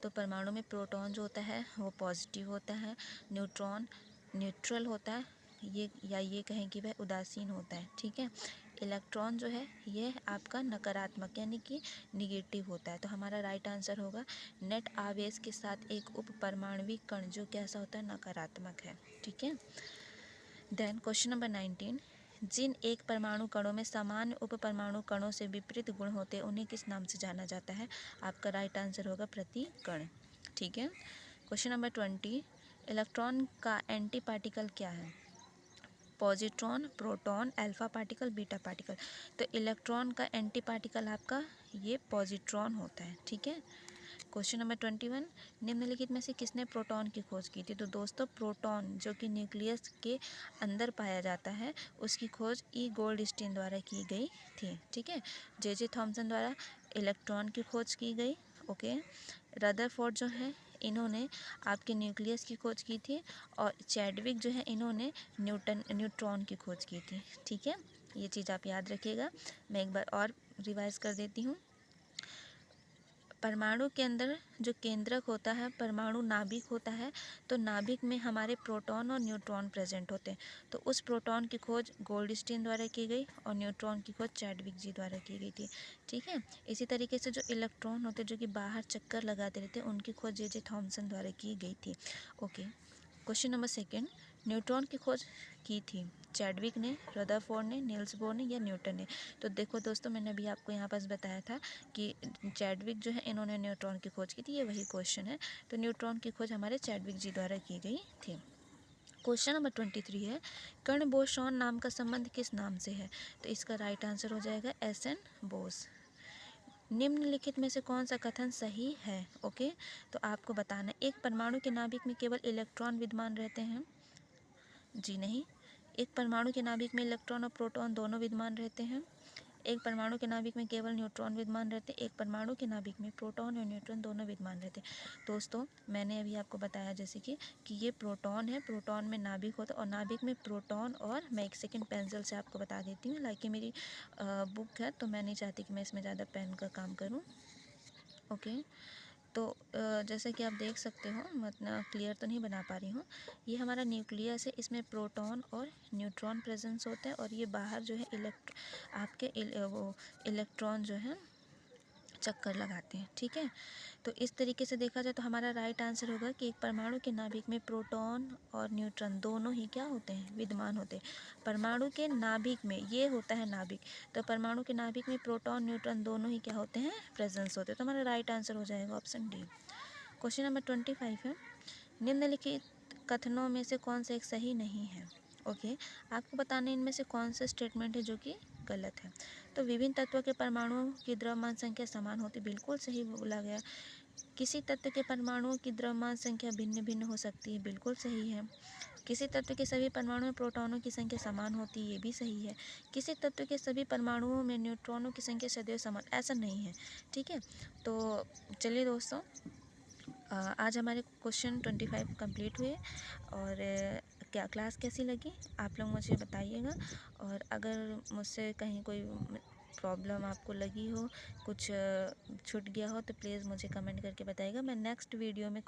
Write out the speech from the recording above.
तो परमाणु में प्रोटॉन जो होता है वो पॉजिटिव होता है, न्यूट्रॉन न्यूट्रल होता है, ये कहें कि वह उदासीन होता है। ठीक है, इलेक्ट्रॉन जो है ये आपका नकारात्मक यानी कि निगेटिव होता है। तो हमारा राइट आंसर होगा नेट आवेश के साथ एक उप परमाणविक कण जो कैसा होता है, नकारात्मक है। ठीक है, देन क्वेश्चन नंबर 19, जिन एक परमाणु कणों में सामान्य उप परमाणु कणों से विपरीत गुण होते हैं उन्हें किस नाम से जाना जाता है? आपका राइट आंसर होगा प्रतिकण। ठीक है, क्वेश्चन नंबर 20, इलेक्ट्रॉन का एंटी पार्टिकल क्या है? Positron, proton, alpha particle, beta particle. तो इलेक्ट्रॉन का एंटी पार्टिकल आपका ये पॉजिट्रॉन होता है। ठीक है, क्वेश्चन नंबर 21, निम्नलिखित में से किसने प्रोटॉन की खोज की थी? तो दोस्तों प्रोटॉन जो कि न्यूक्लियस के अंदर पाया जाता है उसकी खोज ई गोल्डस्टीन द्वारा की गई थी। ठीक है, जे थॉमसन द्वारा इलेक्ट्रॉन की खोज की गई। ओके, रदरफोर्ड जो है इन्होंने आपके न्यूक्लियस की खोज की थी, और चैडविक जो है इन्होंने न्यूट्रॉन की खोज की थी। ठीक है, ये चीज़ आप याद रखिएगा। मैं एक बार और रिवाइज कर देती हूँ। परमाणु के अंदर जो केंद्रक होता है, परमाणु नाभिक होता है, तो नाभिक में हमारे प्रोटॉन और न्यूट्रॉन प्रेजेंट होते हैं। तो उस प्रोटॉन की खोज गोल्डस्टीन द्वारा की गई और न्यूट्रॉन की खोज चैडविक जी द्वारा की गई थी। ठीक है, इसी तरीके से जो इलेक्ट्रॉन होते हैं जो कि बाहर चक्कर लगाते रहते हैं उनकी खोज जे थॉमसन द्वारा की गई थी। ओके, क्वेश्चन नंबर 2, न्यूट्रॉन की खोज की थी चैडविक ने, रदरफोर्ड ने, नील्स बोर ने या न्यूटन ने? तो देखो दोस्तों, मैंने अभी आपको यहाँ पास बताया था कि चैडविक जो है इन्होंने न्यूट्रॉन की खोज की थी, ये वही क्वेश्चन है। तो न्यूट्रॉन की खोज हमारे चैडविक जी द्वारा की गई थी। क्वेश्चन नंबर 23 है, कर्ण बोसॉन नाम का संबंध किस नाम से है? तो इसका राइट आंसर हो जाएगा एस.एन. बोस। निम्नलिखित में से कौन सा कथन सही है? ओके, तो आपको बताना, एक परमाणु के नाभिक में केवल इलेक्ट्रॉन विद्यमान रहते हैं? जी नहीं। एक परमाणु के नाभिक में इलेक्ट्रॉन और प्रोटॉन दोनों विद्यमान रहते हैं। एक परमाणु के नाभिक में केवल न्यूट्रॉन विद्यमान रहते हैं। एक परमाणु के नाभिक में प्रोटॉन और न्यूट्रॉन दोनों विद्यमान रहते हैं। दोस्तों मैंने अभी आपको बताया जैसे कि ये प्रोटॉन है, प्रोटॉन में नाभिक होता है और नाभिक में प्रोटॉन, और मैं एक सेकंड पेंसिल से आपको बता देती हूँ, लाइक मेरी बुक है तो मैं नहीं चाहती कि मैं इसमें ज़्यादा पेन का काम करूँ। ओके, तो जैसे कि आप देख सकते हो, मैं इतना क्लियर तो नहीं बना पा रही हूँ। ये हमारा न्यूक्लियस है, इसमें प्रोटॉन और न्यूट्रॉन प्रेजेंस होते हैं, और ये बाहर जो है आपके वो इलेक्ट्रॉन जो है चक्कर लगाते हैं। ठीक है, तो इस तरीके से देखा जाए तो हमारा राइट आंसर होगा कि एक परमाणु के नाभिक में प्रोटॉन और न्यूट्रॉन दोनों ही क्या होते हैं, विद्यमान होते हैं। परमाणु के नाभिक में, ये होता है नाभिक, तो परमाणु के नाभिक में प्रोटॉन न्यूट्रॉन दोनों ही क्या होते हैं, प्रेजेंस होते हैं। तो हमारा राइट आंसर हो जाएगा ऑप्शन डी। क्वेश्चन नंबर 25 है, निम्नलिखित कथनों में से कौन सा एक सही नहीं है? ओके, आपको बताना इनमें से कौन सा स्टेटमेंट है जो कि गलत है। तो विभिन्न तत्वों के परमाणुओं की द्रव्यमान संख्या समान होती, बिल्कुल सही बोला गया। किसी तत्व के परमाणुओं की द्रव्यमान संख्या भिन्न भिन्न हो सकती है, बिल्कुल सही है। किसी तत्व के सभी परमाणुओं में प्रोटॉनों की संख्या समान होती है, ये भी सही है। किसी तत्व के सभी परमाणुओं में न्यूट्रॉनों की संख्या सदैव समान, ऐसा नहीं है। ठीक है, तो चलिए दोस्तों, आज हमारे क्वेश्चन 25 कंप्लीट हुए, और क्या क्लास कैसी लगी आप लोग मुझे बताइएगा। और अगर मुझसे कहीं कोई प्रॉब्लम आपको लगी हो, कुछ छूट गया हो, तो प्लीज़ मुझे कमेंट करके बताइएगा। मैं नेक्स्ट वीडियो में